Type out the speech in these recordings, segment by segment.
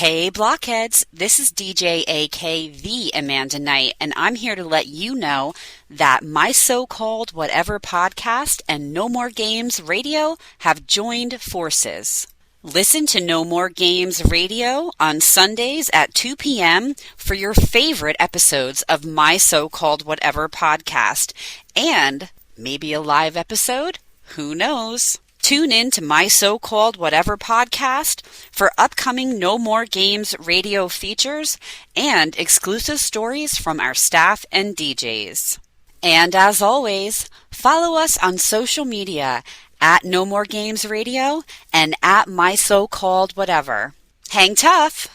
Hey Blockheads, this is DJ AK the Amanda Knight, and I'm here to let you know that My So-Called Whatever podcast and No More Games Radio have joined forces. Listen to No More Games Radio on Sundays at 2 p.m. for your favorite episodes of My So-Called Whatever podcast, and maybe a live episode? Who knows? Tune in to My So-Called Whatever podcast for upcoming No More Games radio features and exclusive stories from our staff and DJs. And as always, follow us on social media at No More Games Radio and at My So-Called Whatever. Hang tough!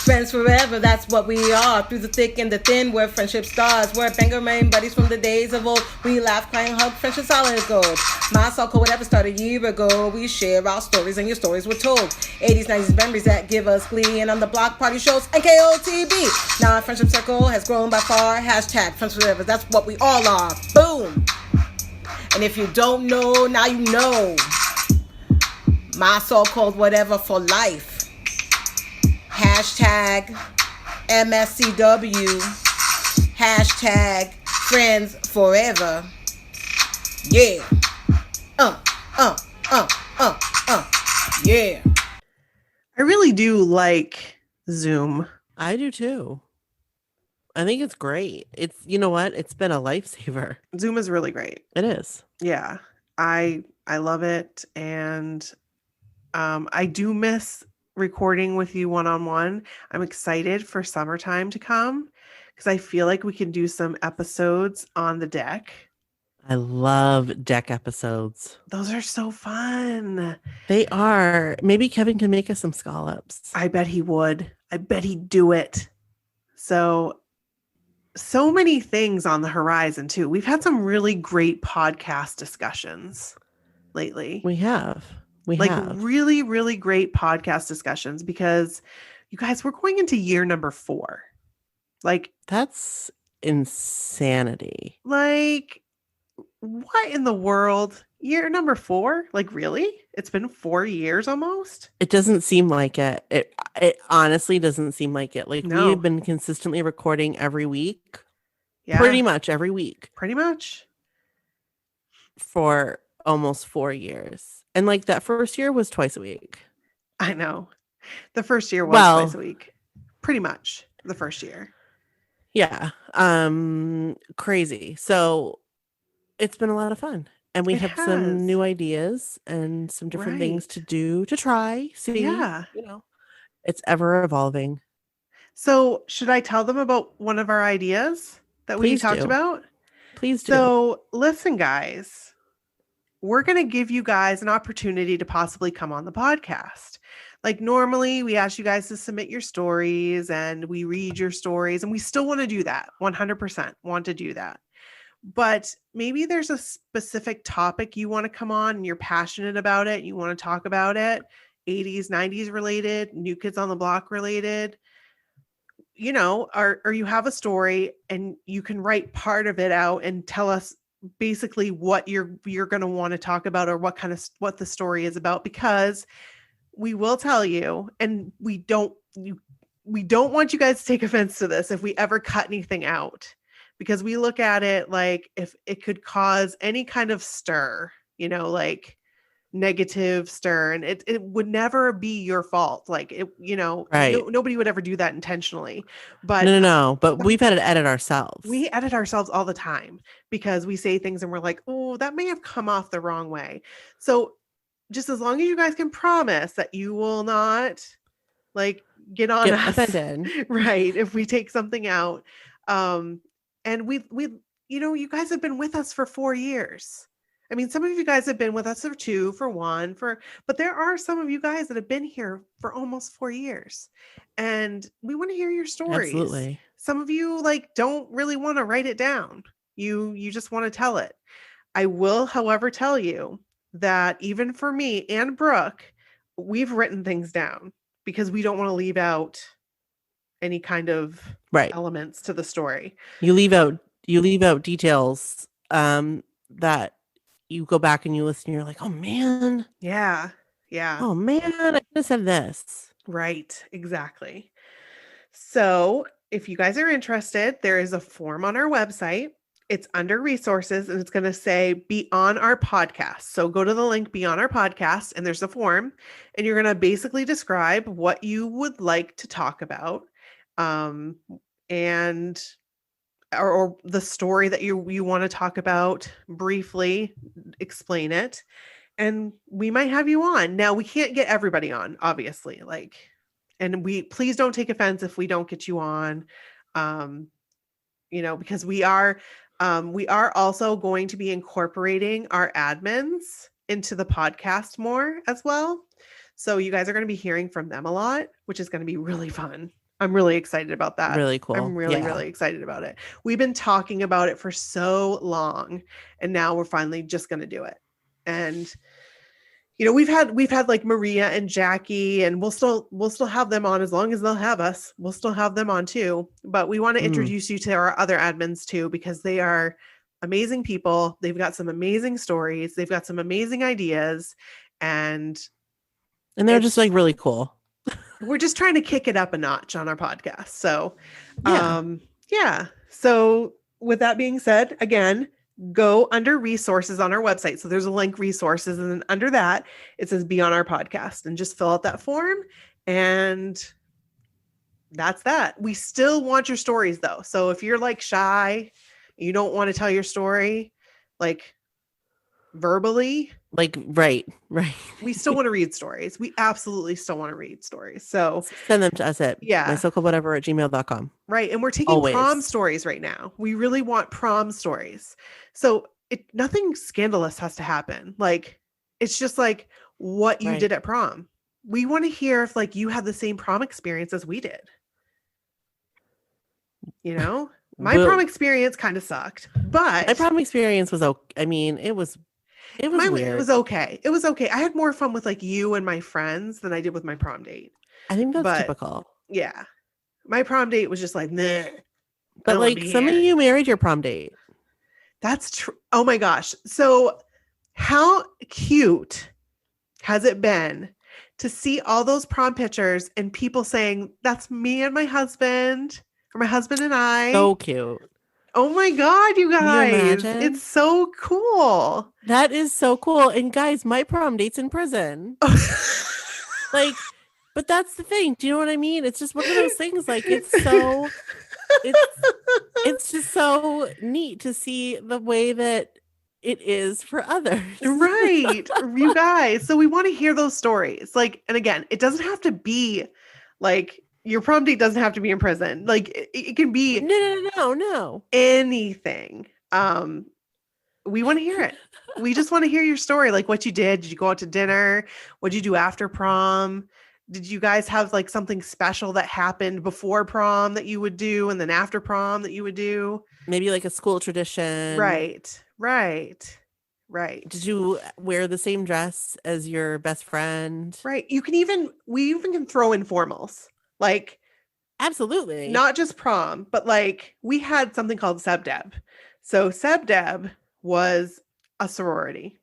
Friends forever, that's what we are. Through the thick and the thin, we're friendship stars. We're banger main buddies from the days of old. We laugh, cry, and hug, friendship solid gold. My so-called whatever started a year ago. We share our stories and your stories were told. 80s, 90s memories that give us glee. And on the block party shows, NKOTB. Now our friendship circle has grown by far. Hashtag friends forever, that's what we all are. Boom! And if you don't know, now you know. My so-called whatever for life. Hashtag MSCW. Hashtag friends forever. Yeah. Yeah. I really do like Zoom. I do too. I think it's great. It's, you know what? It's been a lifesaver. Zoom is really great. It is. Yeah. I love it. And I do miss recording with you one-on-one. I'm excited for summertime to come because I feel like we can do some episodes on the deck. I love deck episodes. Those are so fun. They are. Maybe Kevin can make us some scallops. I bet he would. I bet he'd do it. So many things on the horizon too. We've had some really great podcast discussions lately. We have. Really, really great podcast discussions because you guys, we're going into year number 4. Like, that's insanity. Like, what in the world? Year number 4? Like, really? It's been 4 years almost? It doesn't seem like it. It honestly doesn't seem like it. Like, no. We've been consistently recording every week. Yeah. Pretty much every week. Pretty much. For almost 4 years. And like that first year was twice a week. I know. The first year was twice a week. Pretty much the first year. Yeah. Crazy. So it's been a lot of fun. And we have some new ideas and some different things to do, to try. See, yeah. You know, it's ever evolving. So should I tell them about one of our ideas that we talked about? Please do. So listen, guys. We're going to give you guys an opportunity to possibly come on the podcast. Like normally we ask you guys to submit your stories and we read your stories, and we still want to do that. 100% want to do that. But maybe there's a specific topic you want to come on and you're passionate about it. You want to talk about it. 80s, 90s related, New Kids on the Block related, you know, or you have a story and you can write part of it out and tell us basically what you're going to want to talk about or what the story is about, because we will tell you, and we don't want you guys to take offense to this if we ever cut anything out, because we look at it like if it could cause any kind of stir, you know, like negative stir, and it would never be your fault. Like it, you know, nobody would ever do that intentionally. But no. But we've had to edit ourselves. We edit ourselves all the time because we say things and we're like, oh, that may have come off the wrong way. So just as long as you guys can promise that you will not like get on us, offended. Right? If we take something out, and we, you know, you guys have been with us for 4 years. I mean, some of you guys have been with us for 2, for 1, but there are some of you guys that have been here for almost 4 years, and we want to hear your stories. Absolutely. Some of you like don't really want to write it down. You just want to tell it. I will, however, tell you that even for me and Brooke, we've written things down because we don't want to leave out any kind of elements to the story. You leave out you leave out details that you go back and you listen, you're like, oh man. Yeah. Yeah. Oh man, I could have said this. Right. Exactly. So if you guys are interested, there is a form on our website. It's under resources and it's going to say be on our podcast. So go to the link be on our podcast and there's a form and you're going to basically describe what you would like to talk about. And or the story that you want to talk about, briefly explain it, and we might have you on. Now we can't get everybody on, obviously, and we please don't take offense if we don't get you on, because we are also going to be incorporating our admins into the podcast more as well. So you guys are going to be hearing from them a lot, which is going to be really fun. I'm really excited about that. Really cool. I'm really excited about it. We've been talking about it for so long, and now we're finally just going to do it. And we've had like Maria and Jackie, and we'll still have them on as long as they'll have us. We'll still have them on too. But we want to introduce you to our other admins too, because they are amazing people. They've got some amazing stories. They've got some amazing ideas, and they're just like really cool. We're just trying to kick it up a notch on our podcast. So, yeah. So with that being said, again, go under resources on our website. So there's a link resources, and then under that, it says be on our podcast, and just fill out that form. And that's that. We still want your stories though. So if you're like shy, you don't want to tell your story, like verbally, like, right. We still want to read stories. We absolutely still want to read stories. So send them to us at mysocalledwhatever@gmail.com. Right. And we're taking prom stories right now. We really want prom stories. So nothing scandalous has to happen. Like, it's just like what you did at prom. We want to hear if like you had the same prom experience as we did. My prom experience kind of sucked, but my prom experience was okay. I mean, it was weird. It was okay. It was okay. I had more fun with like you and my friends than I did with my prom date. I think that's typical. Yeah. My prom date was just like, nah. But like some of you married your prom date. That's true. Oh my gosh. So how cute has it been to see all those prom pictures and people saying, that's me and my husband, or my husband and I. So cute. Oh my God, you guys. It's so cool. That is so cool. And guys, my prom date's in prison. Like, but that's the thing. Do you know what I mean? It's just one of those things. Like, it's just so neat to see the way that it is for others. Right. You guys. So we want to hear those stories. Like, and again, it doesn't have to be like, your prom date doesn't have to be in prison. Like it can be no anything. We want to hear it. We just want to hear your story. Like what you did. Did you go out to dinner? What did you do after prom? Did you guys have like something special that happened before prom that you would do, and then after prom that you would do? Maybe like a school tradition. Right. Did you wear the same dress as your best friend? Right. We even can throw in formals. Like, absolutely. Not just prom, but like we had something called SebDeb. So SebDeb was a sorority.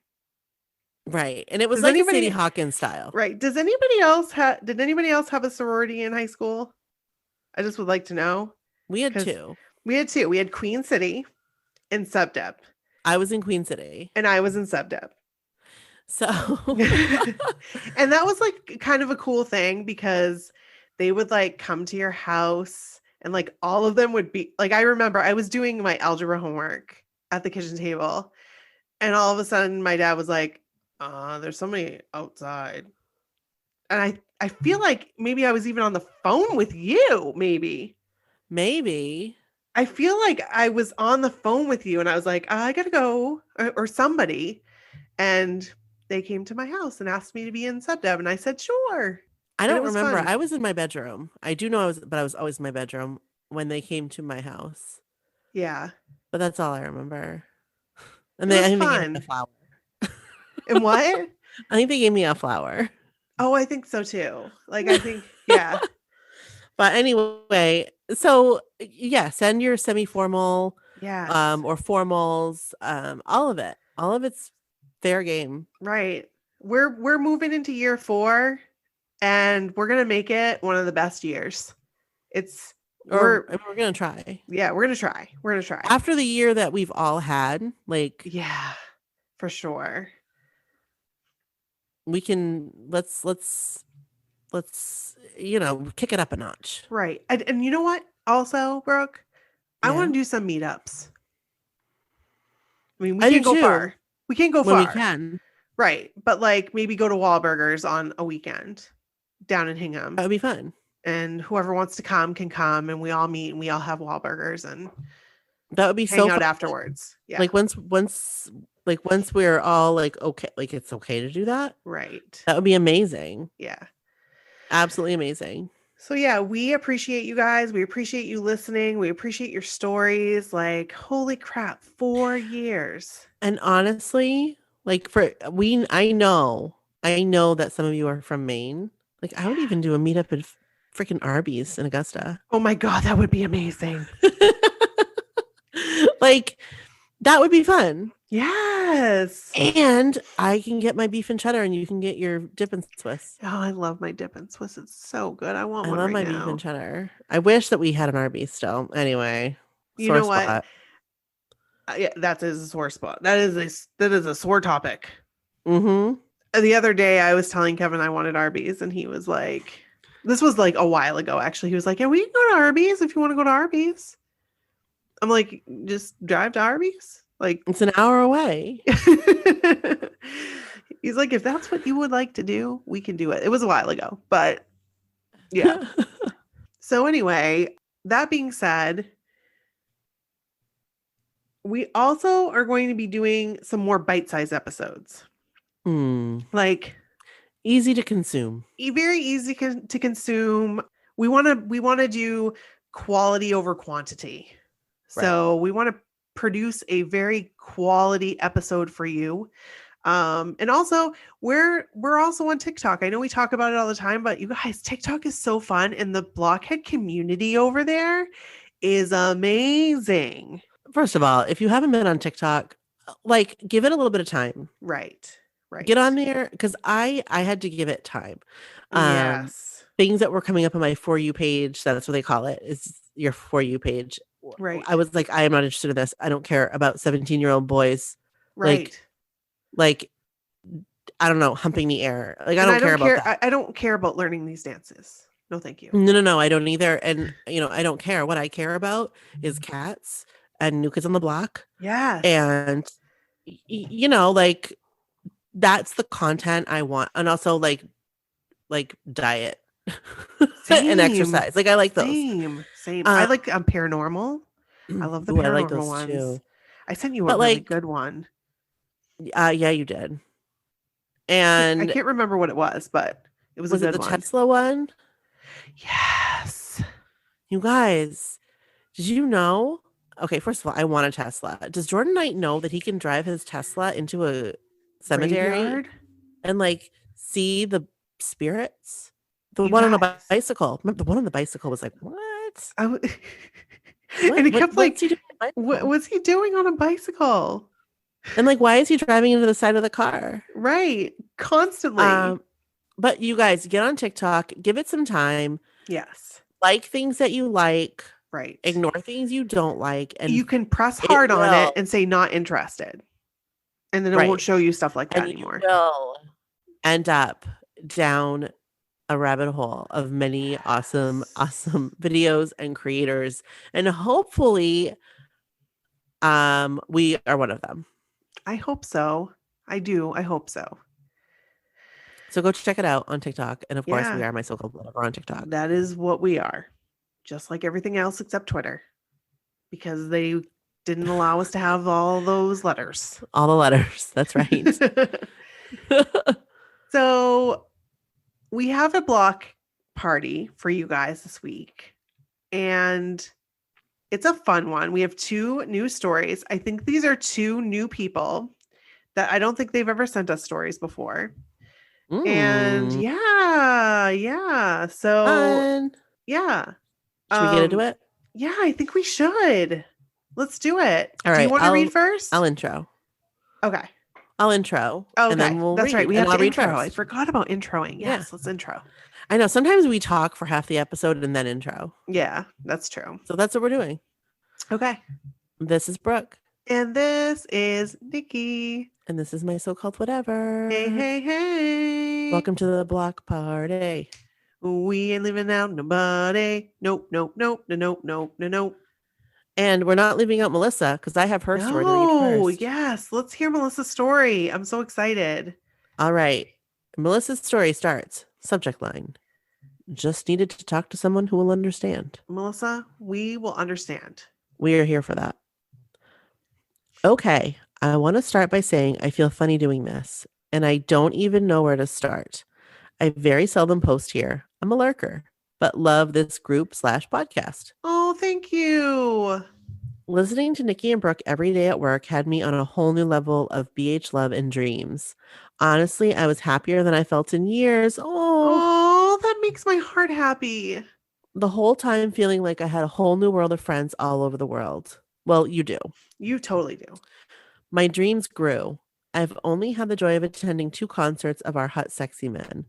Right. And it was like Sadie Hawkins style. Right. Did anybody else have a sorority in high school? I just would like to know. We had two. We had Queen City and SebDeb. I was in Queen City. And I was in SebDeb. So and that was like kind of a cool thing because they would like come to your house and like all of them would be like, I remember I was doing my algebra homework at the kitchen table and all of a sudden my dad was like, there's somebody outside. And I feel like maybe I was even on the phone with you. Maybe. I feel like I was on the phone with you and I was like, I gotta go or somebody. And they came to my house and asked me to be in SebDeb. And I said, sure. I don't remember. Fun. I was in my bedroom. I do know I was always in my bedroom when they came to my house. Yeah. But that's all I remember. And I think they gave me a flower. And what? I think they gave me a flower. Oh, I think so too. Like, I think, yeah. But anyway, so yeah, send your semi-formal Yes. or formals, all of it. All of it's fair game. Right. We're moving into year 4 and we're going to make it one of the best years. We're going to try. Yeah, we're going to try. We're going to try. After the year that we've all had, like, yeah, for sure. We can let's kick it up a notch. Right. And you know what? Also, Brooke, I want to do some meetups. I mean, we can't go far. We can't go far. When we can. Right. But like maybe go to Wahlburgers on a weekend down in Hingham. That would be fun. And whoever wants to come can come and we all meet and we all have Wahlburgers and that would be hang out afterwards. Yeah. Like once we're all like, okay, like it's okay to do that. Right. That would be amazing. Yeah. Absolutely amazing. So yeah, we appreciate you guys. We appreciate you listening. We appreciate your stories. Like, holy crap, 4 years. And honestly, like I know that some of you are from Maine. Like I would even do a meetup at freaking Arby's in Augusta. Oh my God, that would be amazing. Like that would be fun. Yes. And I can get my beef and cheddar and you can get your dip and Swiss. Oh, I love my dip and Swiss. It's so good. I want one. I love my beef and cheddar. I wish that we had an Arby's still. Anyway, you know what? Yeah, that is a sore spot. That is a sore topic. Mm-hmm. The other day I was telling Kevin I wanted Arby's and he was like, this was like a while ago actually. He was like, yeah, we can go to Arby's if you want to go to Arby's. I'm like, just drive to Arby's? Like it's an hour away. He's like, if that's what you would like to do, we can do it. It was a while ago, but yeah. So anyway, that being said, we also are going to be doing some more bite-sized episodes. Like easy to consume. Very easy to consume. We want to do quality over quantity. Right. So we want to produce a very quality episode for you. And also we're also on TikTok. I know we talk about it all the time, but you guys, TikTok is so fun. And the Blockhead community over there is amazing. First of all, if you haven't been on TikTok, like give it a little bit of time. Right. Get on there because I had to give it time. Yes. Things that were coming up on my For You page, that's what they call it, is your For You page. Right. I was like, I am not interested in this. I don't care about 17-year-old boys. Right. Like, I don't know, humping the air. Like, I don't care about that. I don't care about learning these dances. No, thank you. No, I don't either. And, I don't care. What I care about is cats and New Kids on the Block. Yes. And, like, that's the content I want. And also, like diet and exercise. Like, I like those. Same. I like paranormal. I love the paranormal I like those ones. Too. I sent you a really good one. Yeah, you did. And I can't remember what it was, but it was a good it the one. Tesla one? Yes. You guys, did you know? Okay, first of all, I want a Tesla. Does Jordan Knight know that he can drive his Tesla into a cemetery graveyard? And like see the spirits? The one on a bicycle. Remember, the one on the bicycle was like, what? And it kept like, what was he doing on a bicycle? And like, why is he driving into the side of the car? Right. Constantly. But you guys, get on TikTok, give it some time. Yes. Like things that you like. Right. Ignore things you don't like. And you can press hard on it and say not interested. And then it won't show you stuff like that anymore. You will end up down a rabbit hole of many awesome videos and creators. And hopefully we are one of them. I hope so. I do. I hope so. So go check it out on TikTok. And of course, we are mysocalledwhatever on TikTok. That is what we are. Just like everything else except Twitter. Because they didn't allow us to have all those letters. All the letters. That's right. So we have a block party for you guys this week. And it's a fun one. We have 2 new stories. I think these are 2 new people that I don't think they've ever sent us stories before. And yeah. So fun. yeah. Should we get into it? Yeah, I think we should. Let's do it. All right. Do you want to read first? I'll intro. Okay. I'll intro. Okay. And then we'll That's read. right. We and have I'll to read intro. first. I forgot about introing. Yes, Yeah. let's intro. I know. Sometimes we talk for half the episode and then intro. Yeah, that's true. So that's what we're doing. Okay. This is Brooke. And this is Nikki. And this is my so-called whatever. Hey, hey, hey. Welcome to the block party. We ain't leaving out nobody. Nope, nope, nope, nope, nope, nope, nope. And we're not leaving out Melissa because I have her story to read first. Yes. Let's hear Melissa's story. I'm so excited. All right. Melissa's story starts. Subject line. Just needed to talk to someone who will understand. Melissa, we will understand. We are here for that. Okay. I want to start by saying I feel funny doing this, and I don't even know where to start. I very seldom post here. I'm a lurker, but love this group/podcast. Oh, thank you. Listening to Nikki and Brooke every day at work had me on a whole new level of BH love and dreams. Honestly, I was happier than I felt in years. Oh, that makes my heart happy. The whole time feeling like I had a whole new world of friends all over the world. Well, you do. You totally do. My dreams grew. I've only had the joy of attending 2 concerts of our Hot Sexy Men.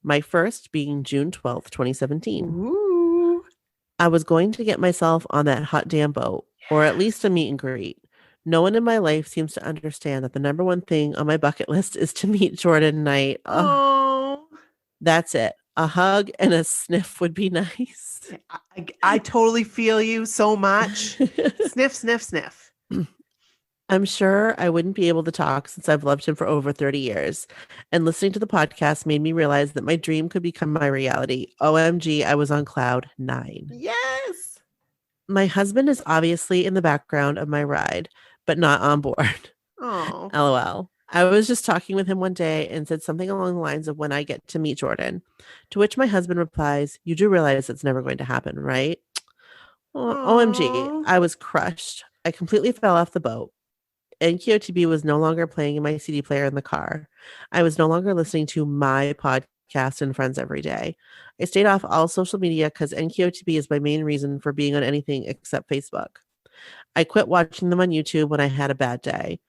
My first being June 12th, 2017. Ooh. I was going to get myself on that hot damn boat, or at least a meet and greet. No one in my life seems to understand that the number one thing on my bucket list is to meet Jordan Knight. Oh. That's it. A hug and a sniff would be nice. I totally feel you so much. Sniff, sniff, sniff. I'm sure I wouldn't be able to talk since I've loved him for over 30 years. And listening to the podcast made me realize that my dream could become my reality. OMG, I was on cloud 9. Yes. My husband is obviously in the background of my ride, but not on board. Oh. LOL. I was just talking with him one day and said something along the lines of when I get to meet Jordan, to which my husband replies, "You do realize it's never going to happen, right?" OMG, I was crushed. I completely fell off the boat. NKOTB was no longer playing in my CD player in the car. I was no longer listening to my podcast and friends every day. I stayed off all social media because NKOTB is my main reason for being on anything except Facebook. I quit watching them on YouTube when I had a bad day.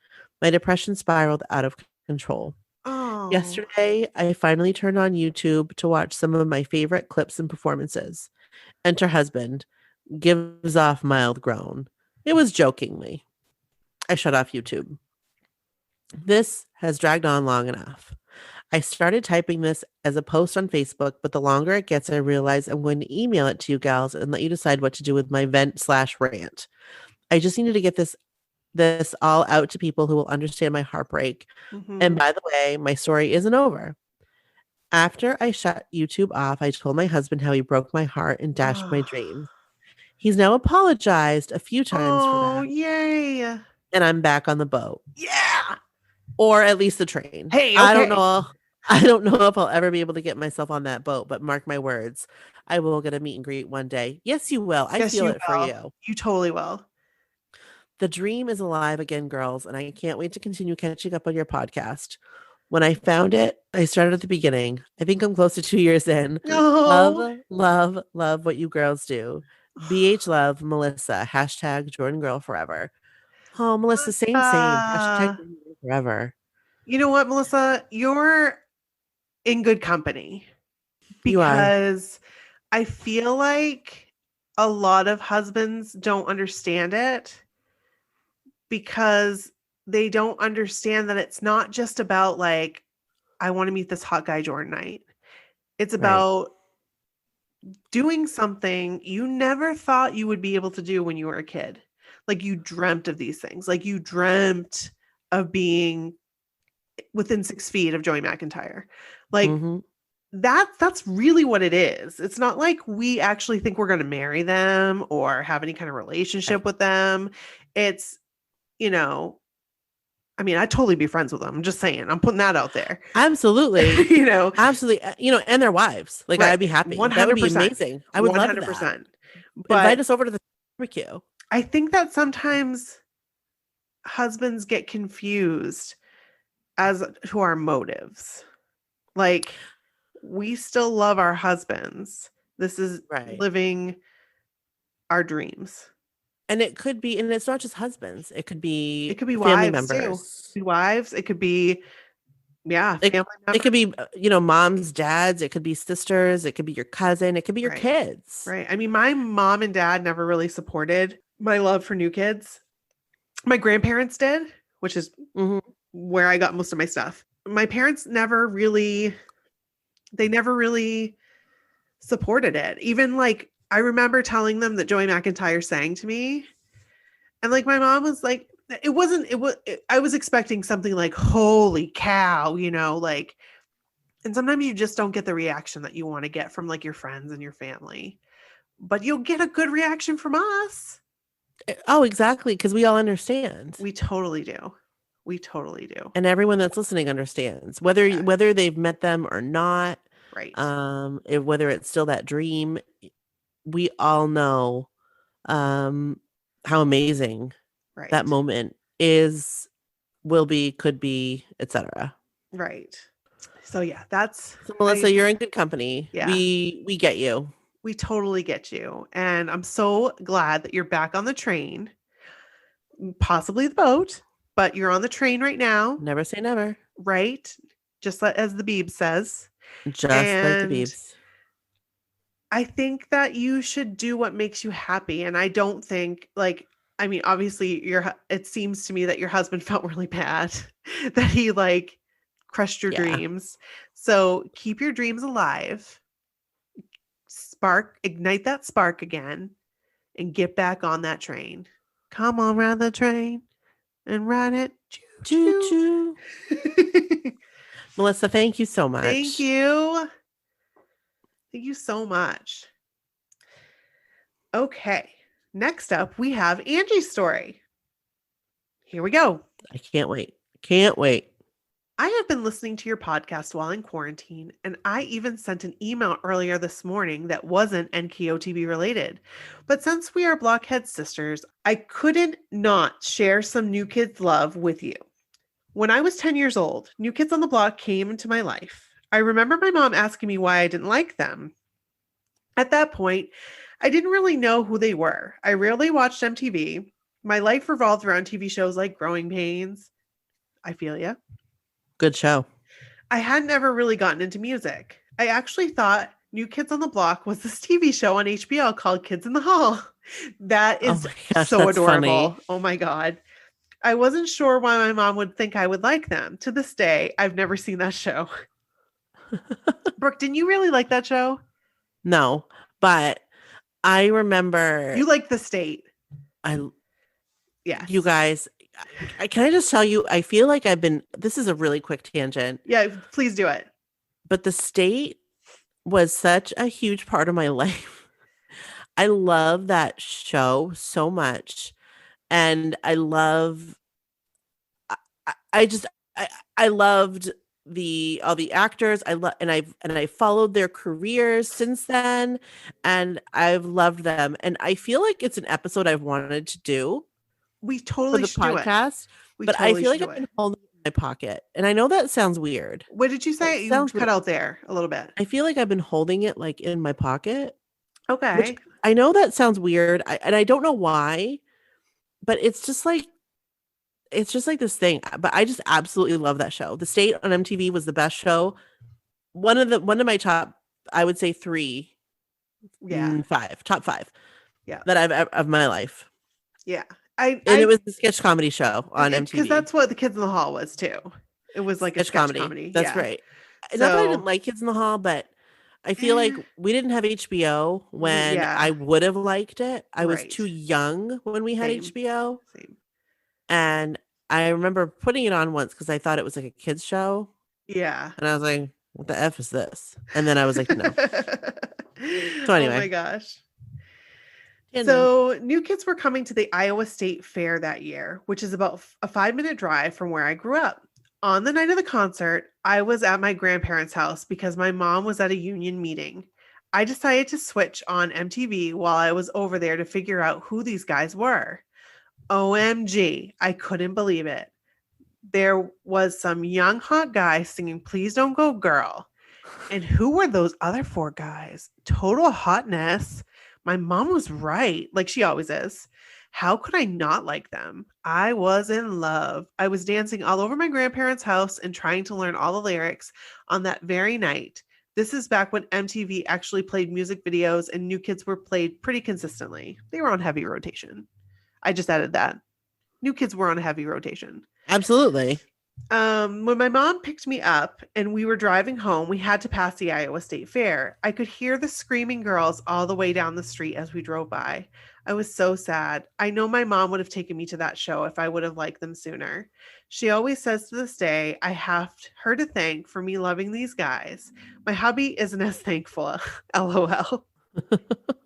My depression spiraled out of control. Oh. Yesterday, I finally turned on YouTube to watch some of my favorite clips and performances. Enter husband, gives off mild groan. It was jokingly. I shut off YouTube. This has dragged on long enough. I started typing this as a post on Facebook, but the longer it gets, I realize I'm going to email it to you gals and let you decide what to do with my vent/rant. I just needed to get this all out to people who will understand my heartbreak. Mm-hmm. And by the way, my story isn't over. After I shut YouTube off, I told my husband how he broke my heart and dashed my dreams. He's now apologized a few times for that. Oh, yay. And I'm back on the boat. Yeah. Or at least the train. Hey, okay. I don't know if I'll ever be able to get myself on that boat, but mark my words, I will get a meet and greet one day. Yes, you will. I feel it for you. You totally will. The dream is alive again, girls, and I can't wait to continue catching up on your podcast. When I found it, I started at the beginning. I think I'm close to 2 years in. Oh. Love what you girls do. BH love, Melissa. # Jordan Girl Forever. Oh, Melissa, same. # forever. You know what, Melissa? You're in good company. Because I feel like a lot of husbands don't understand it because they don't understand that it's not just about like, I want to meet this hot guy Jordan Knight. It's about doing something you never thought you would be able to do when you were a kid. Like you dreamt of these things. Like you dreamt of being within 6 feet of Joey McIntyre. Like that's really what it is. It's not like we actually think we're going to marry them or have any kind of relationship with them. It's, you know, I mean, I'd totally be friends with them. I'm just saying. I'm putting that out there. Absolutely. Absolutely. And their wives. Like, I'd be happy. 100%. That would be amazing. I would 100%. Love that. But invite us over to the barbecue. I think that sometimes husbands get confused as to our motives. Like, we still love our husbands. This is living our dreams. And it could be, and it's not just husbands. It could be It could be family wives too. It members. could be wives. It could be, family It members. could be, moms, dads. It could be sisters. It could be your cousin. It could be your Right. kids. Right. I mean, my mom and dad never really supported my love for new kids. My grandparents did, which is Mhm. where I got most of my stuff. My parents never really supported it. Even like, I remember telling them that Joey McIntyre sang to me. And like, my mom was like, I was expecting something like, holy cow, like, and sometimes you just don't get the reaction that you want to get from like your friends and your family, but you'll get a good reaction from us. Oh, exactly. Because we all understand. We totally do. We totally do. And everyone that's listening understands whether they've met them or not. Right. Whether it's still that dream, we all know how amazing that moment is, will be, could be, etc. Right. So yeah, that's so Melissa, you're in good company. Yeah. We get you. We totally get you. And I'm so glad that you're back on the train, possibly the boat, but you're on the train right now. Never say never. Right. Just as the Beebs says. Like the Beebs. I think that you should do what makes you happy. And I don't think obviously it seems to me that your husband felt really bad that he like crushed your dreams. So keep your dreams alive. Ignite that spark again and get back on that train. Come on, ride the train and ride it. Choo choo. Melissa, thank you so much. Thank you. Thank you so much. Okay. Next up, we have Angie's story. Here we go. I can't wait. Can't wait. I have been listening to your podcast while in quarantine, and I even sent an email earlier this morning that wasn't NKOTB related. But since we are Blockhead sisters, I couldn't not share some New Kids love with you. When I was 10 years old, New Kids on the Block came into my life. I remember my mom asking me why I didn't like them. At that point, I didn't really know who they were. I rarely watched MTV. My life revolved around TV shows like Growing Pains. I feel ya. Good show. I hadn't ever really gotten into music. I actually thought New Kids on the Block was this TV show on HBO called Kids in the Hall. That is so adorable. Funny. Oh my God. I wasn't sure why my mom would think I would like them. To this day, I've never seen that show. Brooke, didn't you really like that show? No, but I remember. You like The State. Yeah. You guys, can I just tell you, I feel like this is a really quick tangent. Yeah, please do it. But The State was such a huge part of my life. I love that show so much. And I loved all the actors. I followed their careers since then, and I've loved them. And I feel like it's an episode I've wanted to do. We totally should do the podcast, but I feel like I've been holding it in my pocket, and I know that sounds weird. What did you say? You cut out there a little bit. I feel like I've been holding it like in my pocket. Okay. Which I know that sounds weird, and I don't know why, but it's just like this thing. But I just absolutely love that show. The State on MTV was the best show. One of my top, I would say 3, top 5. Yeah. That I've of my life. Yeah. It was the sketch comedy show on MTV. Because that's what the Kids in the Hall was too. It was like sketch a sketch comedy. That's right. Not that I didn't like Kids in the Hall, but I feel like we didn't have HBO when I would have liked it. I was too young when we had HBO. Same. And I remember putting it on once because I thought it was like a kids show. Yeah. And I was like, what the F is this? And then I was like, no. So anyway. Oh my gosh. So New Kids were coming to the Iowa State Fair that year, which is about a 5-minute drive from where I grew up. On the night of the concert, I was at my grandparents' house because my mom was at a union meeting. I decided to switch on MTV while I was over there to figure out who these guys were. OMG, I couldn't believe it. There was some young hot guy singing Please Don't Go Girl. And who were those other 4 guys? Total hotness. My mom was right, like she always is. How could I not like them? I was in love. I was dancing all over my grandparents' house and trying to learn all the lyrics on that very night. This is back when MTV actually played music videos and New Kids were played pretty consistently. They were on heavy rotation. I just added that. New Kids were on a heavy rotation. Absolutely. When my mom picked me up and we were driving home, we had to pass the Iowa State Fair. I could hear the screaming girls all the way down the street as we drove by. I was so sad. I know my mom would have taken me to that show if I would have liked them sooner. She always says to this day, I have her to thank for me loving these guys. My hubby isn't as thankful. LOL.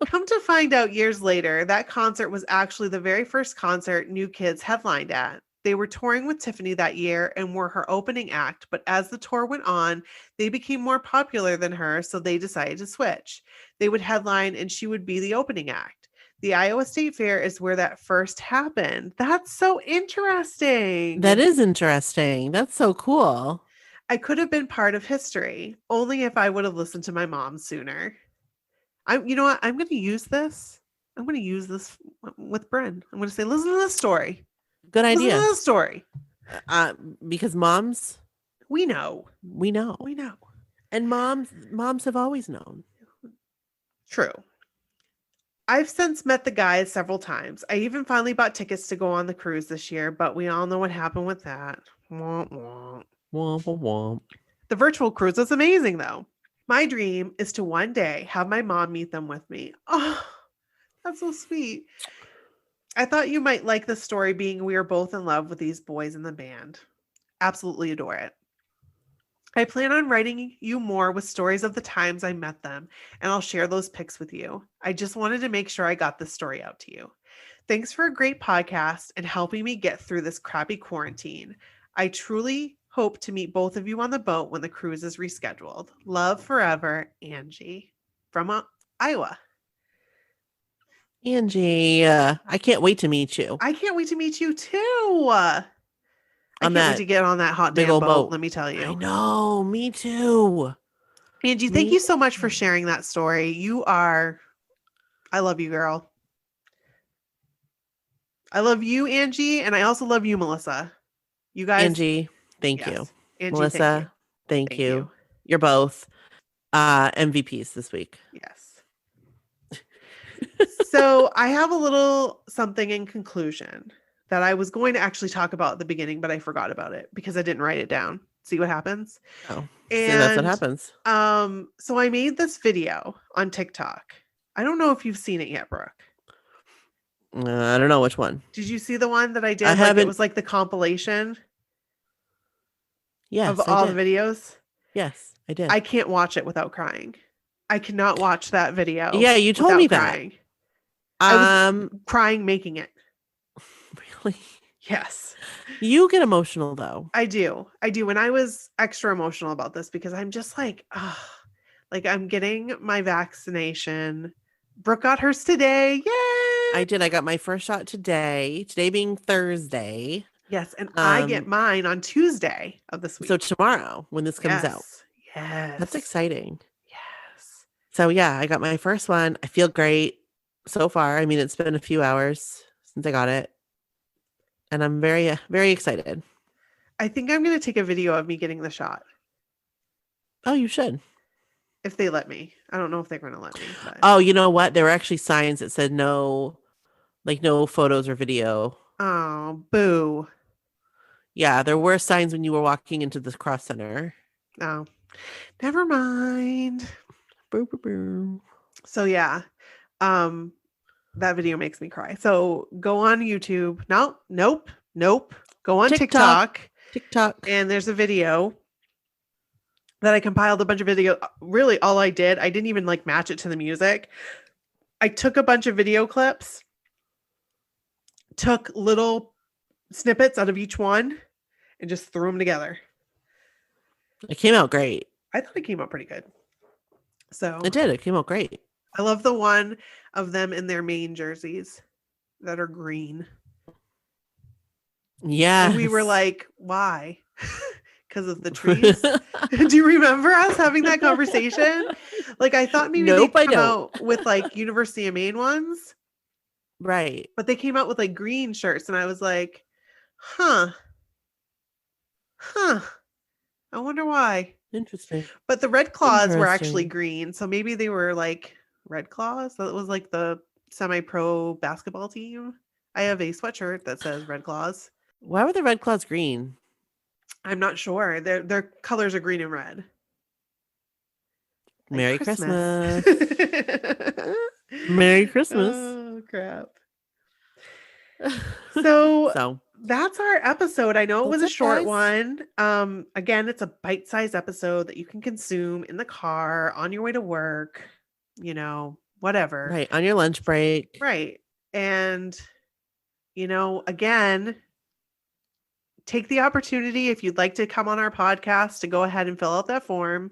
Come to find out years later, that concert was actually the very first concert New Kids headlined at. They were touring with Tiffany that year and were her opening act, but as the tour went on, they became more popular than her, so they decided to switch. They would headline and she would be the opening act. The Iowa State Fair is where that first happened. That's so interesting. That is interesting. That's so cool. I could have been part of history, only if I would have listened to my mom sooner. You know what? I'm going to use this. I'm going to use this with Bryn. I'm going to say, listen to this story. Good idea. Listen to this story. Because moms, we know. And moms have always known. True. I've since met the guys several times. I even finally bought tickets to go on the cruise this year, but we all know what happened with that. Womp womp. Womp womp. The virtual cruise is amazing, though. My dream is to one day have my mom meet them with me. Oh, that's so sweet. I thought you might like the story being we are both in love with these boys in the band. Absolutely adore it. I plan on writing you more with stories of the times I met them, and I'll share those pics with you. I just wanted to make sure I got this story out to you. Thanks for a great podcast and helping me get through this crappy quarantine. I truly hope to meet both of you on the boat when the cruise is rescheduled. Love forever, Angie. From Iowa. Angie, I can't wait to meet you. I can't wait to meet you too. I can't wait to get on that hot big damn old boat, let me tell you. I know, me too. Angie, thank you so much for sharing that story. I love you, girl. I love you, Angie, and I also love you, Melissa. You guys. Angie, thank you. Angie, Melissa, thank you. You're both MVPs this week. Yes. So I have a little something in conclusion that I was going to actually talk about at the beginning, but I forgot about it because I didn't write it down. See what happens? Oh, and so that's what happens. So I made this video on TikTok. I don't know if you've seen it yet, Brooke. I don't know which one. Did you see the one that I did? I haven't. It was like the compilation Yes, of all the videos. Yes, I did. I can't watch it without crying. I cannot watch that video. Yeah, you told me that. Crying. I was crying making it. Really? Yes. You get emotional though. I do. And I was extra emotional about this because I'm just like, I'm getting my vaccination. Brooke got hers today. Yay! I did. I got my first shot today. Today being Thursday. Yes, and I get mine on Tuesday of this week. So tomorrow when this comes out. Yes. That's exciting. Yes. So yeah, I got my first one. I feel great so far. I mean, it's been a few hours since I got it. And I'm very, very excited. I think I'm going to take a video of me getting the shot. Oh, you should. If they let me. I don't know if they're going to let me. But. Oh, you know what? There were actually signs that said no photos or video. Oh, boo. Yeah, there were signs when you were walking into the cross center. Oh, never mind. Boo, boo, boo. So yeah, that video makes me cry. So go on YouTube. Nope. Go on TikTok. And there's a video that I compiled a bunch of video. Really, all I didn't even match it to the music. I took a bunch of video clips, took little snippets out of each one, and just threw them together. It came out great. I thought it came out pretty good. So it did. It came out great. I love the one of them in their main jerseys that are green. Yeah. And we were like, why? Because of the trees. Do you remember us having that conversation? I thought maybe they'd come out with University of Maine ones. Right. But they came out with like green shirts, and I was like, huh. I wonder why. Interesting. But the Red Claws were actually Interesting. green, so maybe they were like Red Claws. That was like the semi-pro basketball team. I have a sweatshirt that says Red Claws. Why were the Red Claws green? I'm not sure. Their colors are green and red. Like Merry Christmas. Christmas. Merry Christmas. Oh crap. So So that's our episode. I know it was a That's it, short guys. one. Again, it's a bite-sized episode that you can consume in the car, on your way to work, whatever. right, on your lunch break. Right. And, again, take the opportunity if you'd like to come on our podcast to go ahead and fill out that form.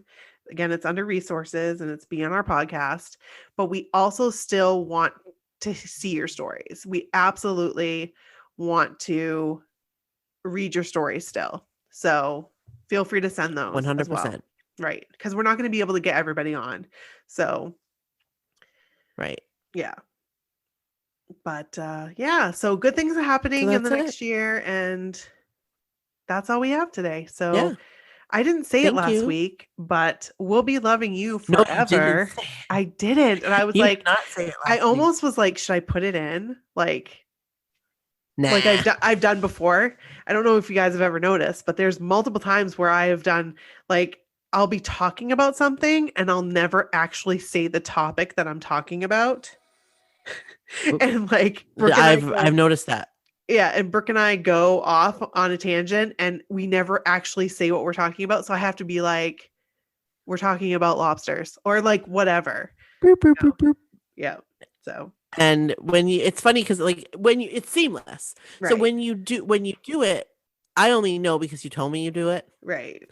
Again, it's under resources and it's be on our podcast. But we also still want to see your stories. We absolutely want to read your stories still. So feel free to send those 100%. as well. Right. Because we're not going to be able to get everybody on. So Right. yeah. But yeah, so good things are happening in the that's next year, and that's all we have today. So Yeah. I didn't say it Thank last you. week, but we'll be loving you No, you forever. didn't say it. I didn't. And I was You like, did not say it I last week. almost was like, should I put it in? Like Nah. I've done before. I don't know if you guys have ever noticed, but there's multiple times where I have done like I'll be talking about something and I'll never actually say the topic that I'm talking about. And like Brooke and I've noticed that. Yeah, and Brooke and I go off on a tangent and we never actually say what we're talking about. So I have to be like, we're talking about lobsters or like whatever. Boop, boop, boop, boop. Yeah. So And it's funny because like it's seamless. right. So when you do it, I only know because you told me you do it. Right.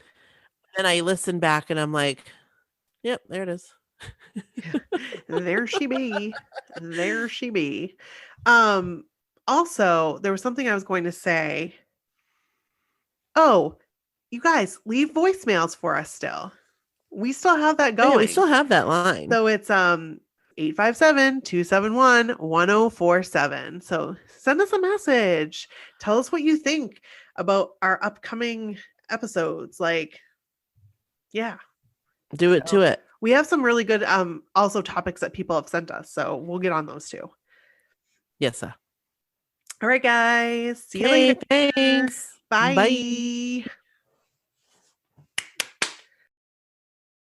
And I listen back and I'm like, yep, there it is. There she be. There she be. Also, there was something I was going to say. Oh, you guys, leave voicemails for us still. We still have that going. Yeah, we still have that line. So it's 857-271-1047. So send us a message. Tell us what you think about our upcoming episodes. Like, yeah. Do it to it. We have some really good also topics that people have sent us. So we'll get on those too. Yes, sir. All right, guys. See you Okay, later. thanks. Bye. Bye.